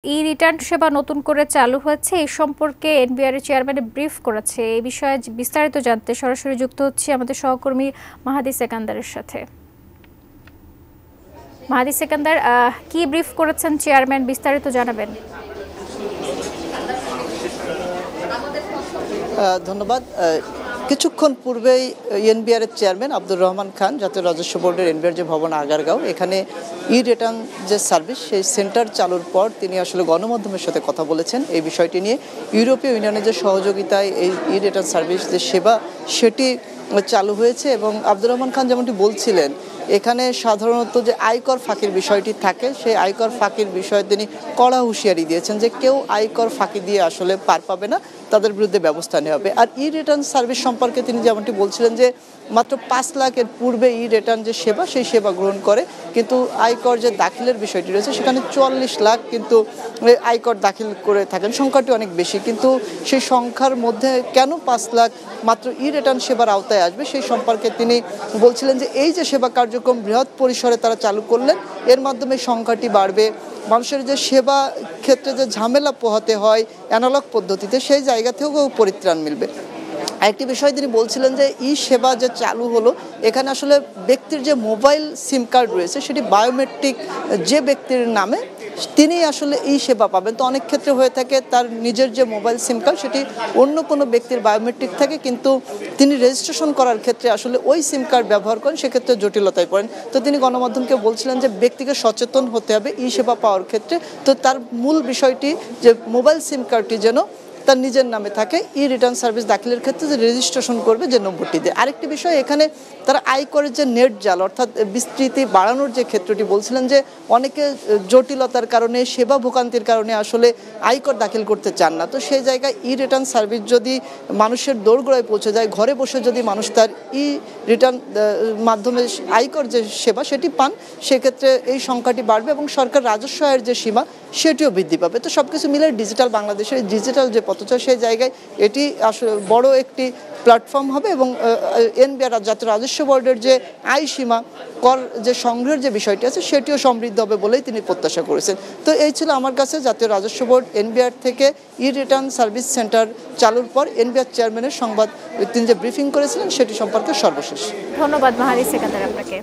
ই-রিটার্ন সেবা নতুন করে চালু হয়েছে এই সম্পর্কে এনবিআর এর চেয়ারম্যান ব্রিফ করেছে। এই বিষয়ে বিস্তারিত জানতে সরাসরি যুক্ত হচ্ছে আমাদের সহকর্মী মাহাদি সেকান্দারের সাথে। মাহাদি সেকান্দার, কি ব্রিফ করেছেন চেয়ারম্যান, বিস্তারিত জানাবেন। ধন্যবাদ। কিছুক্ষণ পূর্বেই এনবিআর এর চেয়ারম্যান আব্দুর রহমান খান জাতীয় রাজস্ব বোর্ডের এনবিআর যে ভবন আগারগাঁও, এখানে ই রিটার্ন যে সার্ভিস সেই সেন্টার চালুর পর তিনি আসলে গণমাধ্যমের সাথে কথা বলেছেন এই বিষয়টি নিয়ে। ইউরোপীয় ইউনিয়নের যে সহযোগিতায় এই ই রিটার্ন সার্ভিস যে সেবা সেটি চালু হয়েছে এবং আব্দুর রহমান খান যেমনটি বলছিলেন, এখানে সাধারণত যে আয়কর ফাঁকির বিষয়টি থাকে সেই আয়কর ফাঁকির বিষয়ে তিনি কড়া হুঁশিয়ারি দিয়েছেন যে কেউ আয়কর ফাঁকি দিয়ে আসলে পার পাবে না, তাদের বিরুদ্ধে ব্যবস্থা নেওয়া হবে। আর ই রিটার্ন সার্ভিস সম্পর্কে তিনি যেমনটি বলছিলেন যে মাত্র 5 লাখের পূর্বে ই রিটার্ন যে সেবা সেই সেবা গ্রহণ করে, কিন্তু আয়কর যে দাখিলের বিষয়টি রয়েছে সেখানে 44 লাখ কিন্তু আয়কর দাখিল করে থাকেন। সংখ্যাটি অনেক বেশি, কিন্তু সেই সংখ্যার মধ্যে কেন 5 লাখ মাত্র ই রিটার্ন সেবার আওতায় আসবে সেই সম্পর্কে তিনি বলছিলেন যে এই যে সেবা কার্যক্রম বৃহৎ পরিসরে তারা চালু করলেন, এর মাধ্যমে সংখ্যাটি বাড়বে। মানুষের যে সেবা ক্ষেত্রে যে ঝামেলা পোহাতে হয় অ্যানালগ পদ্ধতিতে, সেই জায়গা থেকেও পরিত্রাণ মিলবে। আরেকটি বিষয় তিনি বলছিলেন যে ই সেবা যে চালু হলো, এখানে আসলে ব্যক্তির যে মোবাইল সিম কার্ড রয়েছে সেটি বায়োমেট্রিক যে ব্যক্তির নামে তিনি আসলে এই সেবা পাবেন। তো অনেক ক্ষেত্রে হয়ে থাকে তার নিজের যে মোবাইল সিম কার্ড সেটি অন্য কোনো ব্যক্তির বায়োমেট্রিক থাকে, কিন্তু তিনি রেজিস্ট্রেশন করার ক্ষেত্রে আসলে ওই সিম কার্ড ব্যবহার করেন, সেক্ষেত্রে জটিলতায় পড়েন। তো তিনি গণমাধ্যমকে বলছিলেন যে ব্যক্তিকে সচেতন হতে হবে ই সেবা পাওয়ার ক্ষেত্রে। তো তার মূল বিষয়টি যে মোবাইল সিম কার্ডটি যেন তার নিজের নামে থাকে, ই রিটার্ন সার্ভিস দাখিলের ক্ষেত্রে যে রেজিস্ট্রেশন করবে যে নম্বরটি দিয়ে। আরেকটি বিষয়, এখানে তারা আয়করের যে নেট জাল অর্থাৎ বিস্তৃতি বাড়ানোর যে ক্ষেত্রটি বলছিলেন যে অনেকে জটিলতার কারণে সেবা ভোগান্তির কারণে আসলে আয়কর দাখিল করতে চান না। তো সেই জায়গায় ই রিটার্ন সার্ভিস যদি মানুষের দোরগোড়ায় পৌঁছে যায়, ঘরে বসে যদি মানুষ তার ই রিটার্ন মাধ্যমে আয়কর যে সেবা সেটি পান, সেক্ষেত্রে এই সংখ্যাটি বাড়বে এবং সরকার রাজস্ব আয়ের যে সীমা সেটিও বৃদ্ধি পাবে। তো সব কিছু মিলে ডিজিটাল বাংলাদেশের ডিজিটাল যে পথচলা সেই জায়গায় এটি আসলে বড় একটি প্ল্যাটফর্ম হবে এবং এনবিআর জাতীয় রাজস্ব বোর্ডের যে আয় সীমা কর যে সংগ্রহের যে বিষয়টি আছে সেটিও সমৃদ্ধ হবে বলেই তিনি প্রত্যাশা করেছেন। তো এই ছিল আমার কাছে জাতীয় রাজস্ব বোর্ড এনবিআর থেকে ই রিটার্ন সার্ভিস সেন্টার চালুর পর এনবিআর চেয়ারম্যানের সংবাদ তিনি যে ব্রিফিং করেছিলেন সেটি সম্পর্কে সর্বশেষ। ধন্যবাদ মাহাদি সেকান্দার আপনাকে।